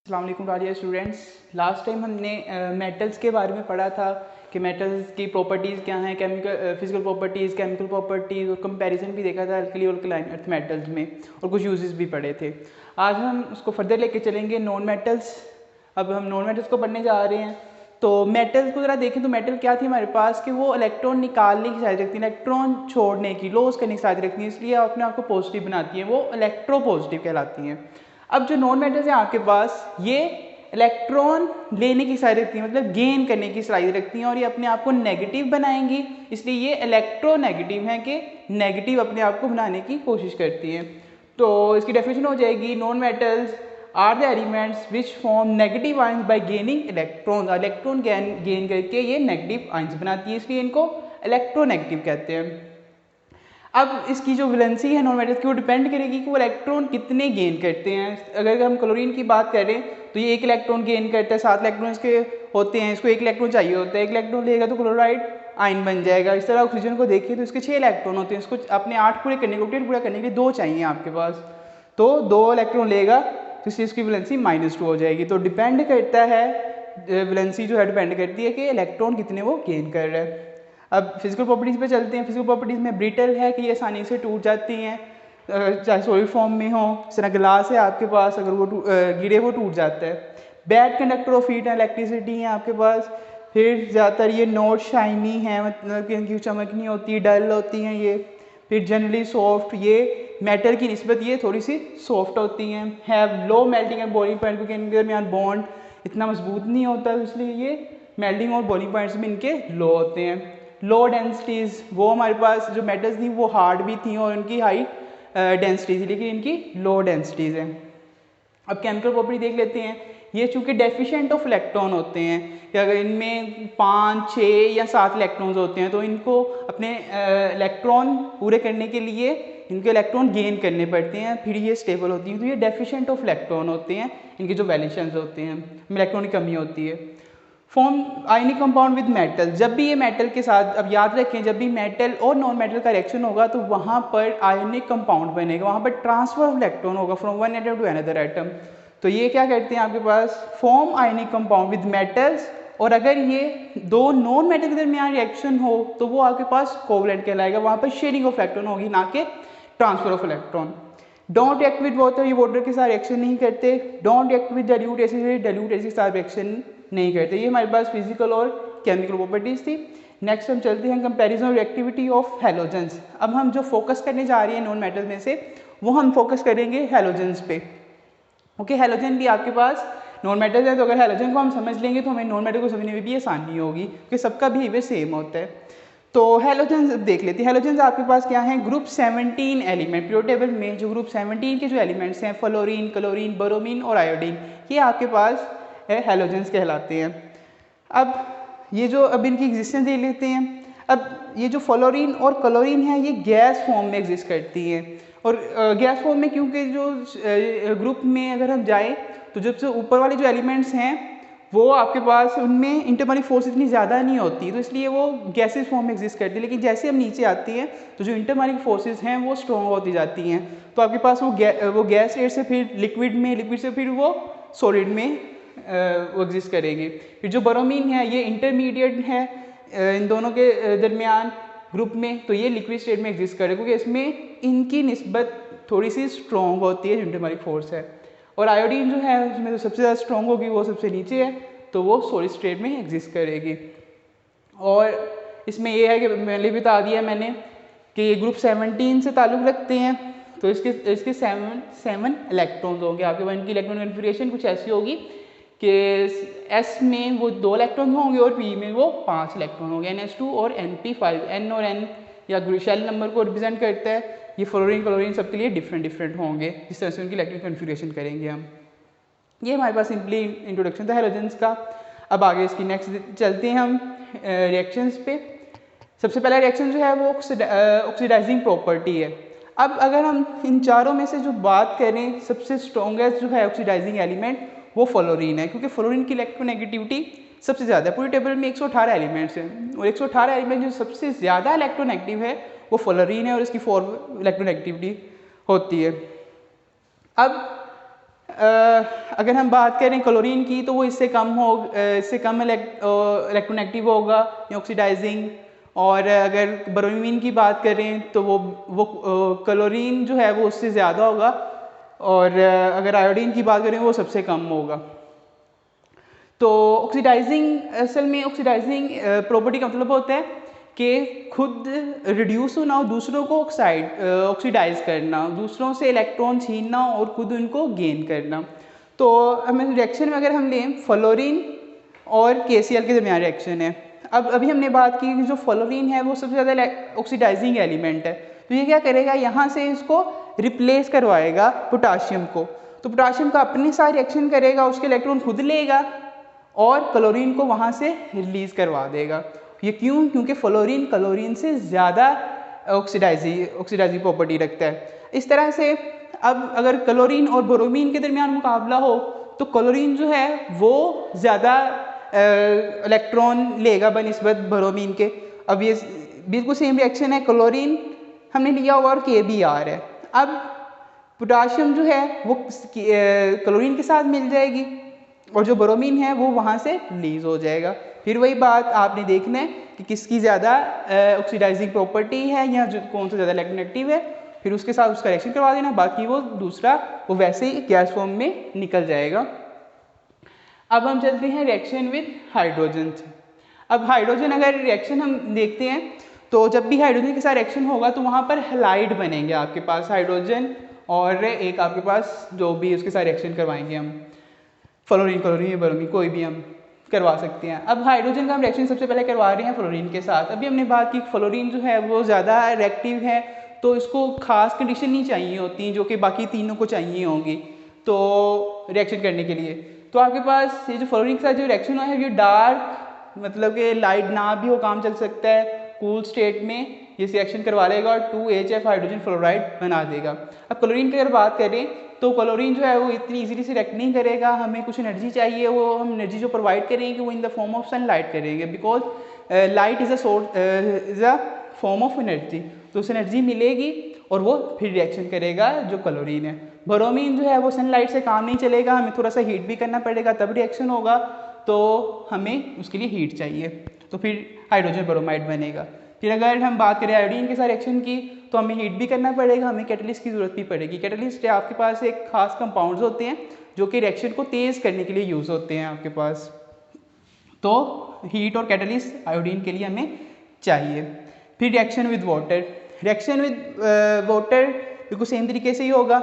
अस्सलाम वालेकुम dear students. Last time हमने मेटल्स के बारे में पढ़ा था कि मेटल्स की प्रॉपर्टीज़ क्या हैं, फिजिकल प्रॉपर्टीज़, केमिकल प्रॉपर्टीज़ और कंपैरिजन भी देखा था अल्कली और अल्कलाइन अर्थ मेटल्स में, और कुछ यूजेस भी पढ़े थे। आज हम उसको फर्दर लेके चलेंगे नॉन मेटल्स। अब हम नॉन मेटल्स को पढ़ने जा रहे हैं। तो मेटल्स को ज़रा देखें तो मेटल क्या थी हमारे पास कि वो इलेक्ट्रॉन निकालने की साइड रखती है, इलेक्ट्रॉन छोड़ने की, लॉस करने की साइड रखती है, इसलिए अपने आप को पॉजिटिव बनाती हैं, वो इलेक्ट्रो पॉजिटिव कहलाती हैं। अब जो नॉन मेटल्स हैं आपके पास, ये इलेक्ट्रॉन लेने की साइड रखती हैं, मतलब गेन करने की साइड रखती हैं, और ये अपने आप को नेगेटिव बनाएंगी, इसलिए ये इलेक्ट्रोनेगेटिव हैं कि नेगेटिव अपने आप को बनाने की कोशिश करती हैं। तो इसकी डेफिनेशन हो जाएगी, non metals are the elements which form negative ions by gaining electron. Electron gain करके ये नेगेटिव आयंस बनाती है, इसलिए इनको इलेक्ट्रोनेगेटिव कहते हैं। अब इसकी जो वैलेंसी है नॉन मेटल्स की, वो डिपेंड करेगी कि वो इलेक्ट्रॉन कितने गेन करते हैं। अगर हम क्लोरीन की बात करें तो ये 1 इलेक्ट्रॉन गेन करता है, 7 इलेक्ट्रॉन इसके होते हैं, इसको 1 इलेक्ट्रॉन चाहिए होता है, 1 इलेक्ट्रॉन लेगा तो क्लोराइड आयन बन जाएगा। इस तरह ऑक्सीजन को देखिए तो इसके 6 इलेक्ट्रॉन होते हैं, इसको अपने 8 पूरे करने को, 10 पूरा करने के लिए 2 चाहिए आपके पास, तो 2 इलेक्ट्रॉन लेगा तो इसलिए इसकी वैलेंसी -2 हो जाएगी। तो डिपेंड करता है, वैलेंसी जो है डिपेंड करती है कि इलेक्ट्रॉन कितने वो गेन कर रहा है। अब फिजिकल प्रॉपर्टीज़ पे चलते हैं। फिजिकल प्रॉपर्टीज़ में ब्रिटल है कि ये आसानी से टूट जाती हैं, चाहे सॉलिड फॉर्म में हो। इस तरह गिलास है आपके पास, अगर वो गिरे वो टूट जाता है। Bad conductor of heat and electricity है आपके पास। फिर ज़्यादातर ये नॉट शाइनी है, मतलब कि इनकी चमक नहीं होती, डल होती हैं ये। फिर जनरली सॉफ्ट, ये मेटल की निस्बत ये थोड़ी सी सॉफ्ट होती हैं। Have low melting and boiling point, क्योंकि इनके दरमियान बॉन्ड इतना मजबूत नहीं होता, इसलिए ये मेल्टिंग और बॉइलिंग पॉइंट्स भी इनके लो होते हैं। लो डेंसिटीज़, वो हमारे पास जो मेटल्स थी वो हार्ड भी थी और इनकी हाई डेंसिटी थी, लेकिन इनकी लो डेंसिटीज़ हैं। अब केमिकल प्रॉपर्टी देख लेते हैं। ये चूँकि डेफिशिएंट ऑफ इलेक्ट्रॉन होते हैं, कि अगर इनमें 5, 6 या 7 इलेक्ट्रॉन्स होते हैं तो इनको अपने इलेक्ट्रॉन पूरे करने के लिए इनके इलेक्ट्रॉन गेन करने पड़ते हैं, फिर ये स्टेबल होती हैं। तो ये डेफिशिएंट ऑफ इलेक्ट्रॉन होते हैं, इनके जो वैलेंसेस होते हैं, इलेक्ट्रॉन की कमी होती है। Form ionic compound with metal, जब भी ये मेटल के साथ, अब याद रखें, जब भी मेटल और नॉन मेटल का रिएक्शन होगा तो वहाँ पर आयनिक कंपाउंड बनेगा, वहाँ पर ट्रांसफर ऑफ इलेक्ट्रॉन होगा from one atom to another atom. तो ये क्या करते हैं आपके पास, form ionic compound with metals, और अगर ये दो नॉन मेटल के दरमियान रिएक्शन हो तो वो आपके पास कोवलेंट कहलाएगा, वहाँ पर शेयरिंग ऑफ इलेक्ट्रॉन होगी, ना कि transfer of electron. Don't react with water, ये वाटर के साथ रिएक्शन नहीं करते। Don't react with dilute acid, dilute acid के साथ रिएक्शन नहीं करते। ये हमारे पास फिजिकल और केमिकल प्रॉपर्टीज थी। नेक्स्ट हम चलते हैं कंपैरिजन रिएक्टिविटी ऑफ हैलोजेंस। अब हम जो फोकस करने जा रहे हैं नॉन मेटल में से, वो हम फोकस करेंगे हैलोजेंस पे। ओके, हैलोजन भी आपके पास नॉन मेटल है, तो अगर हैलोजन को हम समझ लेंगे तो हमें नॉन मेटल को समझने में भी आसानी होगी, क्योंकि सबका बिहेवियर सेम होता है। तो हैलोजेंस देख लेते हैं। हैलोजेंस आपके पास क्या है, ग्रुप 17 एलिमेंट, पीरियोडिक टेबल में जो ग्रुप 17 के जो एलिमेंट्स हैं, फ्लोरीन, क्लोरीन, ब्रोमीन और आयोडीन, ये आपके पास हैलोजेंस कहलाते हैं। अब ये जो, अब इनकी एग्जिस्टेंस देख लेते हैं। अब ये जो फ्लोरीन और क्लोरीन है, ये गैस फॉर्म में एग्जिस्ट करती हैं, और गैस फॉर्म में, क्योंकि जो ग्रुप में अगर हम जाएं तो जब से ऊपर वाले जो एलिमेंट्स हैं वो आपके पास, उनमें इंटरमोलिक फोर्स इतनी ज़्यादा नहीं होती, तो इसलिए वो गैसेस फॉर्म में एग्जिस्ट करती है। लेकिन जैसे हम नीचे आती हैं तो जो इंटरमोलिक फोर्सेस हैं वो स्ट्रॉन्ग होती जाती हैं, तो आपके पास वो गैस स्टेट से फिर लिक्विड में, लिक्विड से फिर वो सॉलिड में वो एग्जिस्ट करेगी। फिर जो ब्रोमीन है, ये इंटरमीडिएट है इन दोनों के दरमियान ग्रुप में, तो ये लिक्विड स्टेट में एग्जिस्ट करेगा, क्योंकि इसमें इनकी निस्बत थोड़ी सी स्ट्रॉन्ग होती है, जो इंटरमोलिक फोर्स है। और आयोडीन जो है उसमें तो सबसे ज़्यादा स्ट्रॉन्ग होगी, वो सबसे नीचे है, तो वो सॉलिड स्टेट में एग्जिस्ट करेगी। और इसमें ये है कि मैंने बता दिया मैंने कि ये ग्रुप 17 से ताल्लुक़ रखते हैं, तो इसके 7 इलेक्ट्रॉन्स होंगे आपके पास। इनकी इलेक्ट्रॉन कन्फिगरेशन कुछ ऐसी होगी कि S में वो 2 इलेक्ट्रॉन होंगे और P में वो 5 इलेक्ट्रॉन होंगे, NH2 और NP5। N और N या शेल नंबर को रिप्रेजेंट करता है। ये फ्लोरीन, क्लोरीन सबके लिए डिफरेंट होंगे, जिस तरह से उनकी इलेक्ट्रॉन कन्फिगरेशन करेंगे हम। ये हमारे पास सिंपली इंट्रोडक्शन था हैलोजेंस का। अब आगे इसकी नेक्स्ट चलते हैं हम रिएक्शंस पे। सबसे पहला रिएक्शन जो है वो ऑक्सीडाइजिंग प्रॉपर्टी है। अब अगर हम इन चारों में से जो बात करें, सबसे स्ट्रॉन्गेस्ट जो है ऑक्सीडाइजिंग एलिमेंट वो फ्लोरीन है, क्योंकि फ्लोरीन की इलेक्ट्रोनेगेटिविटी सबसे ज़्यादा है। पूरी टेबल में 118 एलिमेंट्स हैं, और 118 एलिमेंट जो सबसे ज़्यादा इलेक्ट्रोनेगेटिव है वो फ्लोरीन है, और इसकी 4 इलेक्ट्रोनेगेटिविटी होती है। अब अगर हम बात करें क्लोरीन की तो वो इससे कम इलेक्ट्रोनेगेटिव होगा या ऑक्सीडाइजिंग। और अगर ब्रोमीन की बात करें तो वो क्लोरीन जो है वो उससे ज़्यादा होगा। और अगर आयोडीन की बात करें वो सबसे कम होगा। तो ऑक्सीडाइजिंग, असल में ऑक्सीडाइजिंग प्रॉपर्टी का मतलब होता है कि खुद रिड्यूस होना और दूसरों को ऑक्सीडाइज करना, दूसरों से इलेक्ट्रॉन छीनना और खुद उनको गेन करना। तो हमें रिएक्शन में अगर हम लें फ्लोरीन और KCl के दरमियान रिएक्शन है। अब अभी हमने बात की कि जो फ्लोरीन है वो सबसे ज़्यादा ऑक्सीडाइजिंग एलिमेंट है। तो ये क्या करेगा, यहाँ से इसको रिप्लेस करवाएगा पोटाशियम को। तो पोटाशियम का अपने साथ रिएक्शन करेगा, उसके इलेक्ट्रॉन खुद लेगा और क्लोरीन को वहाँ से रिलीज़ करवा देगा। ये क्यों? क्योंकि फ्लोरीन क्लोरीन से ज़्यादा ऑक्सीडाइजिंग प्रॉपर्टी रखता है। इस तरह से अब अगर क्लोरीन और ब्रोमीन के दरमियान मुकाबला हो तो क्लोरीन जो है वो ज़्यादा इलेक्ट्रॉन लेगा बनिस्बत ब्रोमीन के। अब ये बिल्कुल सेम रिएक्शन है, क्लोरीन हमने लिया हुआ और KBr है। अब पोटाशियम जो है वो क्लोरीन के साथ मिल जाएगी और जो ब्रोमीन है वो वहाँ से रिलीज हो जाएगा। फिर वही बात आपने देखना है कि किसकी ज़्यादा ऑक्सीडाइजिंग प्रॉपर्टी है या जो कौन सा ज़्यादा इलेक्ट्रोनेगेटिव है, फिर उसके साथ उसका रिएक्शन करवा देना। बाकी वो दूसरा वो वैसे ही गैस फॉर्म में निकल जाएगा। अब हम चलते हैं रिएक्शन विद हाइड्रोजन से। अब हाइड्रोजन अगर रिएक्शन हम देखते हैं तो जब भी हाइड्रोजन के साथ रिएक्शन होगा तो वहाँ पर हैलाइड बनेंगे आपके पास, हाइड्रोजन और एक आपके पास जो भी उसके साथ रिएक्शन करवाएंगे हम, फ्लोरीन क्लोरीन या ब्रोमीन कोई भी हम करवा सकते हैं। अब हाइड्रोजन का हम रिएक्शन सबसे पहले करवा रहे हैं फ्लोरीन के साथ। अभी हमने बात की फ्लोरीन जो है वो ज़्यादा रिएक्टिव है तो इसको खास कंडीशन नहीं चाहिए होती जो कि बाकी तीनों को चाहिए होंगी तो रिएक्शन करने के लिए। तो आपके पास ये जो फ्लोरीन के साथ जो रिएक्शन है ये डार्क, मतलब कि लाइट ना भी हो काम चल सकता है, कूल स्टेट में ये रिएक्शन करवा लेगा और 2HF हाइड्रोजन फ्लोराइड बना देगा। अब क्लोरीन की अगर बात करें तो क्लोरीन जो है वो इतनी इजीली से रिएक्ट नहीं करेगा, हमें कुछ एनर्जी चाहिए, वो हम एनर्जी जो प्रोवाइड करेंगे वो in the form of sunlight करेंगे, because light is a form of energy. तो उसे एनर्जी मिलेगी और वो फिर रिएक्शन करेगा जो क्लोरीन है। ब्रोमीन जो है वो सनलाइट से काम नहीं चलेगा, हमें थोड़ा सा हीट भी करना पड़ेगा तब रिएक्शन होगा, तो हमें उसके लिए हीट चाहिए, तो फिर हाइड्रोजन ब्रोमाइड बनेगा। फिर अगर हम बात करें आयोडीन के साथ रिएक्शन की तो हमें हीट भी करना पड़ेगा, हमें कैटलिस्ट की ज़रूरत भी पड़ेगी। कैटलिस्ट आपके पास एक खास कंपाउंड्स होते हैं जो कि रिएक्शन को तेज़ करने के लिए यूज़ होते हैं आपके पास, तो हीट और कैटलिस्ट आयोडीन के लिए हमें चाहिए। फिर reaction with water, reaction with water बिल्कुल सेम तरीके से ही होगा।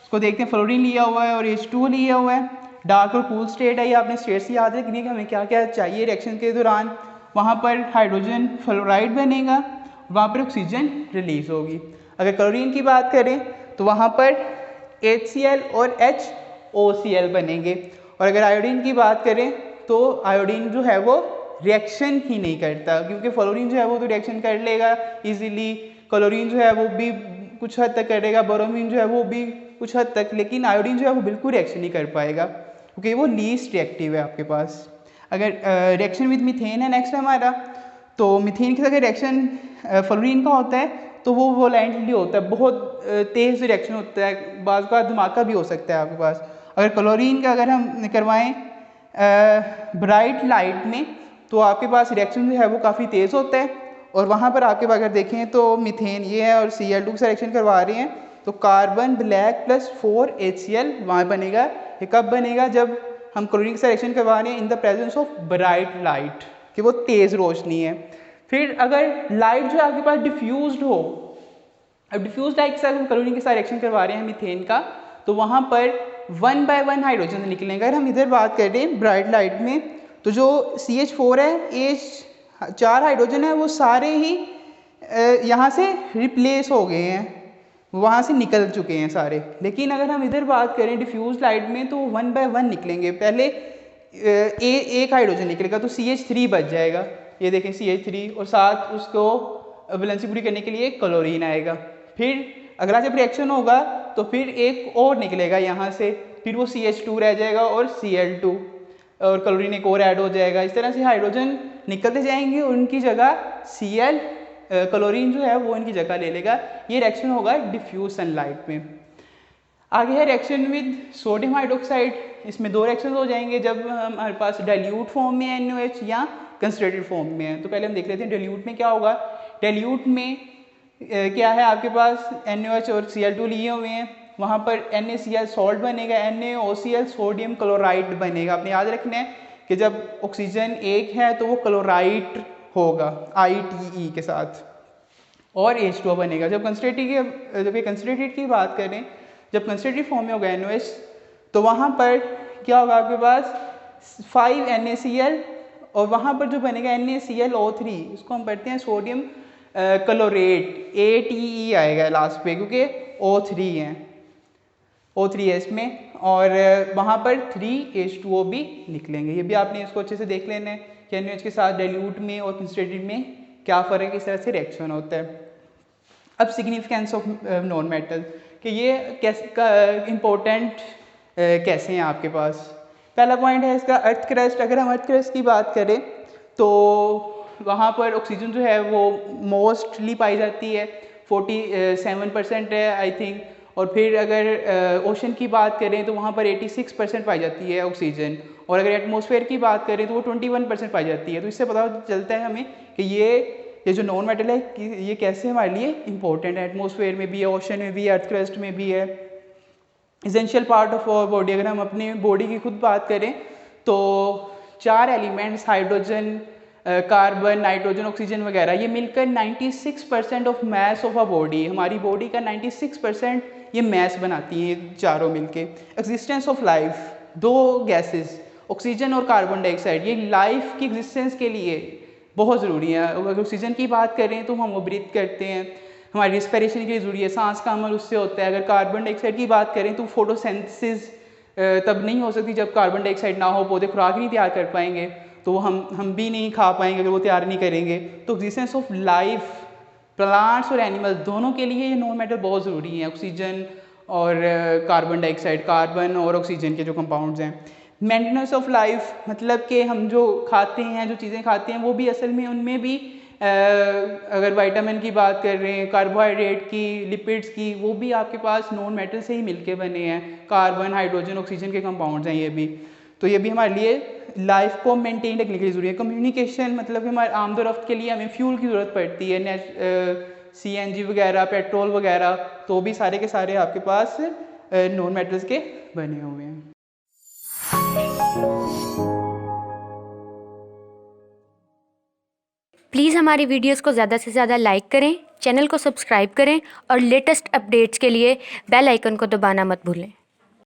उसको देखते हैं, फ्लोरीन लिया हुआ है और H2 लिया हुआ है, डार्क और कूल स्टेट है, ये आपने स्टेट से याद रखनी है कि हमें क्या क्या चाहिए रिएक्शन के दौरान। वहाँ पर हाइड्रोजन फ्लोराइड बनेगा, वहाँ पर ऑक्सीजन रिलीज होगी। अगर क्लोरीन की बात करें तो वहाँ पर HCl और HOCl बनेंगे। और अगर आयोडीन की बात करें तो आयोडीन जो है वो रिएक्शन ही नहीं करता, क्योंकि फ्लोरीन जो है वो तो रिएक्शन कर लेगा इजीली, क्लोरीन जो है वो भी कुछ हद तक करेगा, ब्रोमीन जो है वो भी कुछ हद तक, लेकिन आयोडीन जो है वो बिल्कुल रिएक्शन नहीं कर पाएगा क्योंकि वो लीस्ट रिएक्टिव है आपके पास। अगर रिएक्शन विद मीथेन है नेक्स्ट हमारा, तो मीथेन के साथ अगर रिएक्शन फ्लोरीन का होता है तो वो वोलेंटली होता है, बहुत तेज़ रिएक्शन होता है, बाज़ का धमाका भी हो सकता है आपके पास। अगर क्लोरीन का अगर हम करवाएं ब्राइट लाइट में तो आपके पास रिएक्शन जो है वो काफ़ी तेज़ होता है। और वहाँ पर आपके पास अगर देखें तो मीथेन ये है और Cl2 के साथ रिएक्शन करवा रहे हैं तो कार्बन ब्लैक प्लस 4 HCl वहाँ बनेगा। ये कब बनेगा? जब हम क्लोरीन के साथ रिएक्शन करवा रहे हैं in the presence of bright light, कि वो तेज़ रोशनी है। फिर अगर लाइट जो है आपके पास डिफ्यूज्ड हो, अब डिफ्यूज लाइट के साथ हम क्लोरीन के साथ रिएक्शन करवा रहे हैं मीथेन का, तो वहाँ पर 1 by 1 हाइड्रोजन निकलेंगे। अगर हम इधर बात करें ब्राइट लाइट में तो जो CH4 है, H4 हाइड्रोजन है, वो सारे ही यहाँ से रिप्लेस हो गए हैं, वहाँ से निकल चुके हैं सारे। लेकिन अगर हम इधर बात करें डिफ्यूज लाइट में तो 1 by 1 निकलेंगे। पहले एक हाइड्रोजन निकलेगा तो CH3 बच जाएगा, ये देखें CH3, और साथ उसको वैलेंसी पूरी करने के लिए क्लोरीन आएगा। फिर अगला जब रिएक्शन होगा तो फिर एक और निकलेगा यहाँ से, फिर वो CH2 रह जाएगा और Cl2 और क्लोरीन एक और ऐड हो जाएगा। इस तरह से हाइड्रोजन निकलते जाएंगे और उनकी जगह Cl क्लोरीन जो है वो इनकी जगह ले लेगा। ये रिएक्शन होगा डिफ्यूज सनलाइट में। आगे है रिएक्शन विद सोडियम हाइड्रोक्साइड। इसमें 2 रिएक्शन हो जाएंगे जब हमारे पास डाइल्यूट फॉर्म में है NaOH या कंसनट्रेटेड फॉर्म में है। तो पहले हम देख लेते हैं डाइल्यूट में क्या होगा। डाइल्यूट में क्या है, आपके पास NaOH और Cl2 लिए हुए हैं, वहाँ पर NaCl सॉल्ट बनेगा, NaOCl सोडियम क्लोराइड बनेगा। आपने याद रखना है कि जब ऑक्सीजन एक है तो वो क्लोराइड होगा ITE के साथ, और H2O बनेगा। जब कंसनट्रेटेड की बात करें, जब कंसनट्रेटेड फॉर्म में होगा NaOH, तो वहाँ पर क्या होगा, आपके पास 5 NaCl, और वहाँ पर जो बनेगा NaClO3, इसको हम पढ़ते हैं सोडियम क्लोरेट, ATE आएगा लास्ट पे, क्योंकि O3 है, O3 है इसमें, और वहाँ पर 3H2O भी लिख लेंगे। ये भी आपने इसको अच्छे से देख लेना है कि NaOH के साथ डाइल्यूट में और कंसनट्रेटेड में क्या फ़र्क है, किस तरह से रिएक्शन होता है। अब सिग्निफिकेंस ऑफ नॉन मेटल, कि ये कैसे इम्पोर्टेंट कैसे हैं आपके पास। पहला पॉइंट है इसका अर्थ क्रस्ट। अगर हम अर्थ क्रस्ट की बात करें तो वहाँ पर ऑक्सीजन जो है वो मोस्टली पाई जाती है, 47% है आई थिंक, और फिर अगर ओशन की बात करें तो वहाँ पर 86% पाई जाती है ऑक्सीजन, और अगर एटमॉस्फेयर की बात करें तो वो 21% पाई जाती है। तो इससे पता चलता है हमें कि ये जो नॉन मेटल है कि ये कैसे हमारे लिए इंपॉर्टेंट है, एटमॉस्फेयर में भी है, ओशन में भी है, अर्थ क्रस्ट में भी है, essential part of our body. अगर हम अपनी बॉडी की खुद बात करें तो 4 elements, hydrogen, carbon, nitrogen, oxygen वगैरह, ये मिलकर 96% of mass of a body, हमारी बॉडी का 96% ये मैस बनाती हैं चारों मिलके। Existence of life, 2 gases oxygen और कार्बन डाइऑक्साइड, ये लाइफ की एग्जिस्टेंस के लिए बहुत ज़रूरी है। अगर ऑक्सीजन की बात करें तो हम वो ब्रीथ करते हैं, हमारी रिस्पिरेशन के लिए ज़रूरी है, सांस का अमल उससे होता है। अगर कार्बन डाइऑक्साइड की बात करें तो फोटोसिंथेसिस तब नहीं हो सकती जब कार्बन डाइऑक्साइड ना हो, पौधे खुराक नहीं तैयार कर पाएंगे, तो हम भी नहीं खा पाएंगे अगर वो तैयार नहीं करेंगे। तो एग्जिस्टेंस ऑफ लाइफ, प्लांट्स और एनिमल्स दोनों के लिए ये नॉन मेटल बहुत ज़रूरी है, ऑक्सीजन और कार्बन डाइऑक्साइड, कार्बन और ऑक्सीजन के जो कंपाउंड्स हैं। मेंटेनेंस ऑफ लाइफ, मतलब कि हम जो खाते हैं, जो चीज़ें खाते हैं, वो भी असल में उनमें भी अगर विटामिन की बात कर रहे हैं, कार्बोहाइड्रेट की, लिपिड्स की, वो भी आपके पास नॉन मेटल से ही मिलके बने हैं। कार्बन, हाइड्रोजन, ऑक्सीजन के कंपाउंड्स हैं ये भी। तो ये भी हमारे लिए लाइफ को मेंटेन रखने के लिए ज़रूरी है। कम्युनिकेशन, मतलब कि हमारे आमदोरफ्त के लिए हमें फ्यूल की ज़रूरत पड़ती है, CNG वगैरह, पेट्रोल वगैरह, तो भी सारे के सारे आपके पास नॉन मेटल्स के बने हुए हैं। प्लीज़ हमारी वीडियोस को ज़्यादा से ज़्यादा लाइक करें, चैनल को सब्सक्राइब करें और लेटेस्ट अपडेट्स के लिए बेल आइकन को दबाना मत भूलें।